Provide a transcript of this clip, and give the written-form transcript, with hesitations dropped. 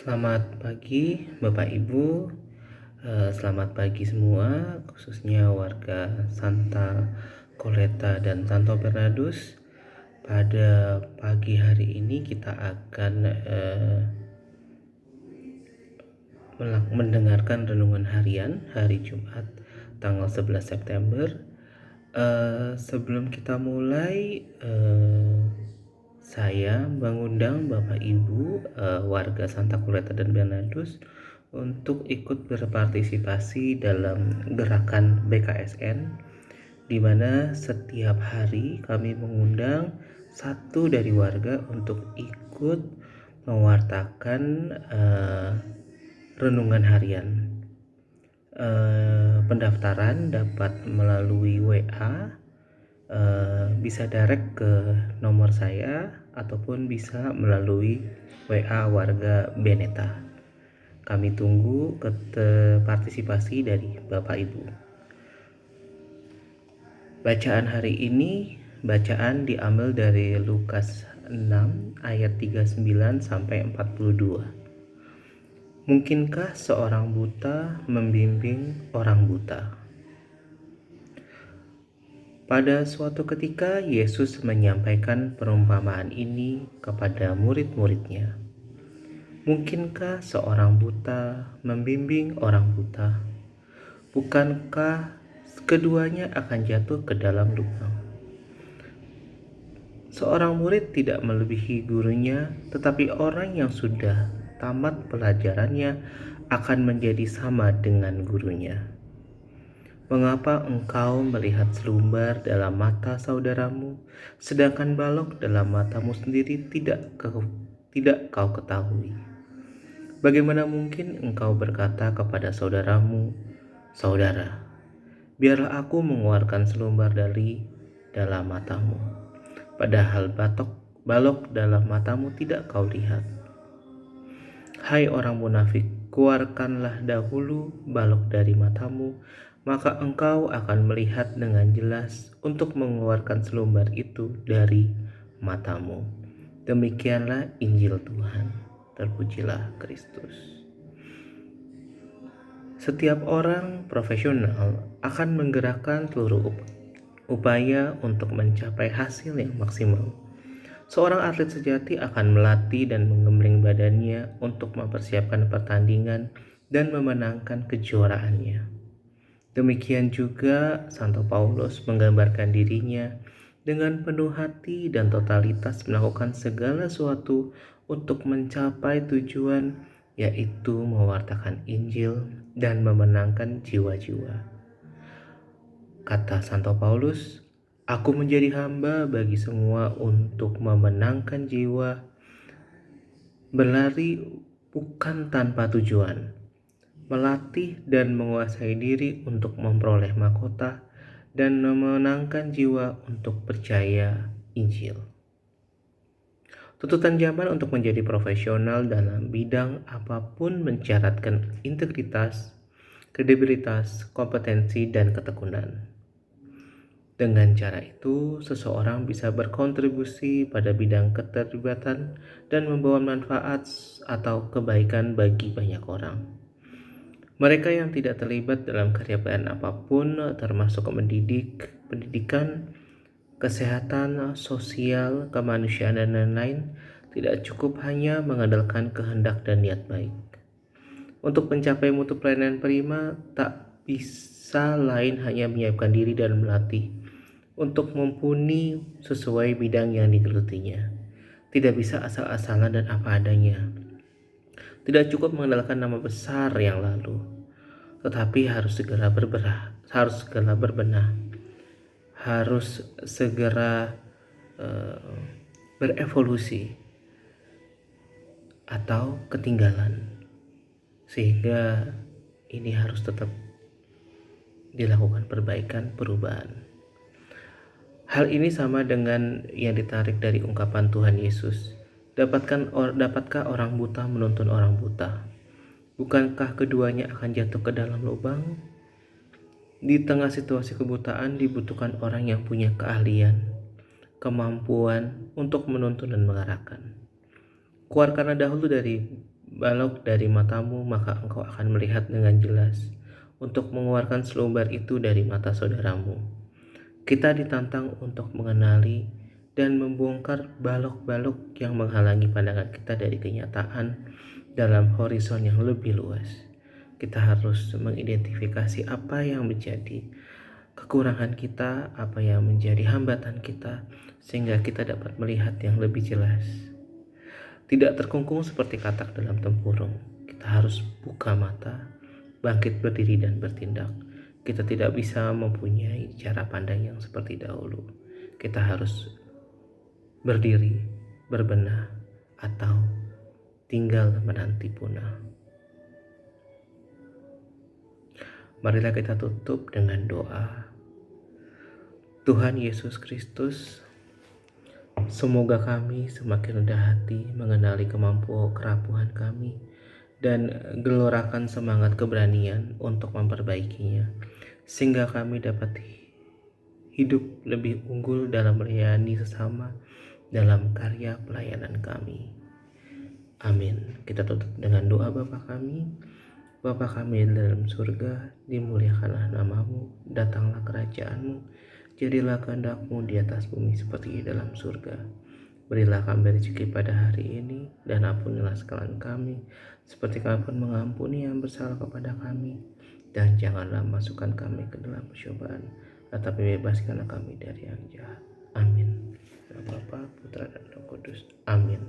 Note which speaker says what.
Speaker 1: Selamat pagi Bapak Ibu, selamat pagi semua, khususnya warga Santa Coletta dan Santo Bernardus. Pada pagi hari ini kita akan mendengarkan renungan harian hari Jumat tanggal 11 September. Sebelum kita mulai, saya mengundang Bapak Ibu warga Santa Coletta dan Bernardus untuk ikut berpartisipasi dalam gerakan BKSN, di mana setiap hari kami mengundang satu dari warga untuk ikut mewartakan renungan harian. Pendaftaran dapat melalui WA, bisa direct ke nomor saya ataupun bisa melalui WA warga Beneta. Kami tunggu partisipasi dari Bapak Ibu. Bacaan hari ini diambil dari Lukas 6 ayat 39 sampai 42. Mungkinkah seorang buta membimbing orang buta? Pada suatu ketika Yesus menyampaikan perumpamaan ini kepada murid-muridnya. Mungkinkah seorang buta membimbing orang buta? Bukankah keduanya akan jatuh ke dalam lubang? Seorang murid tidak melebihi gurunya, tetapi orang yang sudah tamat pelajarannya akan menjadi sama dengan gurunya. Mengapa engkau melihat selumbar dalam mata saudaramu, sedangkan balok dalam matamu sendiri tidak kau ketahui? Bagaimana mungkin engkau berkata kepada saudaramu, "Saudara, biarlah aku mengeluarkan selumbar dari dalam matamu," padahal balok dalam matamu tidak kau lihat? Hai orang munafik, keluarkanlah dahulu balok dari matamu, maka engkau akan melihat dengan jelas untuk mengeluarkan selumbar itu dari matamu. Demikianlah Injil Tuhan. Terpujilah Kristus. Setiap orang profesional akan menggerakkan seluruh upaya untuk mencapai hasil yang maksimal. Seorang atlet sejati akan melatih dan menggembleng badannya untuk mempersiapkan pertandingan dan memenangkan kejuaraannya. Demikian juga Santo Paulus menggambarkan dirinya dengan penuh hati dan totalitas melakukan segala sesuatu untuk mencapai tujuan, yaitu mewartakan Injil dan memenangkan jiwa-jiwa. Kata Santo Paulus, "Aku menjadi hamba bagi semua untuk memenangkan jiwa, berlari bukan tanpa tujuan, melatih dan menguasai diri untuk memperoleh mahkota, dan memenangkan jiwa untuk percaya Injil." Tuntutan zaman untuk menjadi profesional dalam bidang apapun mensyaratkan integritas, kredibilitas, kompetensi, dan ketekunan. Dengan cara itu, seseorang bisa berkontribusi pada bidang keterlibatan dan membawa manfaat atau kebaikan bagi banyak orang. Mereka yang tidak terlibat dalam karya apapun, termasuk pendidikan, kesehatan, sosial, kemanusiaan, dan lain-lain, tidak cukup hanya mengandalkan kehendak dan niat baik. Untuk mencapai mutu pelayanan prima, tak bisa lain hanya menyiapkan diri dan melatih untuk mumpuni sesuai bidang yang digelutinya. Tidak bisa asal-asalan dan apa adanya. Tidak cukup mengandalkan nama besar yang lalu, tetapi harus segera berbenah, harus segera berevolusi atau ketinggalan, sehingga ini harus tetap dilakukan perubahan. Hal ini sama dengan yang ditarik dari ungkapan Tuhan Yesus. Dapatkah orang buta menuntun orang buta? Bukankah keduanya akan jatuh ke dalam lubang? Di tengah situasi kebutaan dibutuhkan orang yang punya keahlian, kemampuan untuk menuntun dan mengarahkan. Keluarkanlah dahulu dari balok dari matamu, maka engkau akan melihat dengan jelas untuk mengeluarkan selumbar itu dari mata saudaramu. Kita ditantang untuk mengenali dan membongkar balok-balok yang menghalangi pandangan kita dari kenyataan dalam horizon yang lebih luas. Kita harus mengidentifikasi apa yang menjadi kekurangan kita, apa yang menjadi hambatan kita, sehingga kita dapat melihat yang lebih jelas. Tidak terkungkung seperti katak dalam tempurung. Kita harus buka mata, bangkit berdiri dan bertindak. Kita tidak bisa mempunyai cara pandang yang seperti dahulu. Kita harus berdiri, berbenah, atau tinggal menanti punah. Marilah kita tutup dengan doa. Tuhan Yesus Kristus, semoga kami semakin rendah hati mengenali kerapuhan kami dan gelorakan semangat keberanian untuk memperbaikinya, sehingga kami dapat hidup lebih unggul dalam melayani sesama dalam karya pelayanan kami. Amin. Kita tutup dengan doa Bapa kami. Bapa kami dalam surga, dimuliakanlah namamu, datanglah kerajaanmu, jadilah kehendak-Mu di atas bumi seperti di dalam surga. Berilah kami rezeki pada hari ini, dan ampunilah kesalahan kami, seperti kami pun mengampuni yang bersalah kepada kami. Dan janganlah masukkan kami ke dalam pencobaan, tetapi bebaskanlah kami dari yang jahat. Amin. Bapa, Putra, dan Roh Kudus. Amin.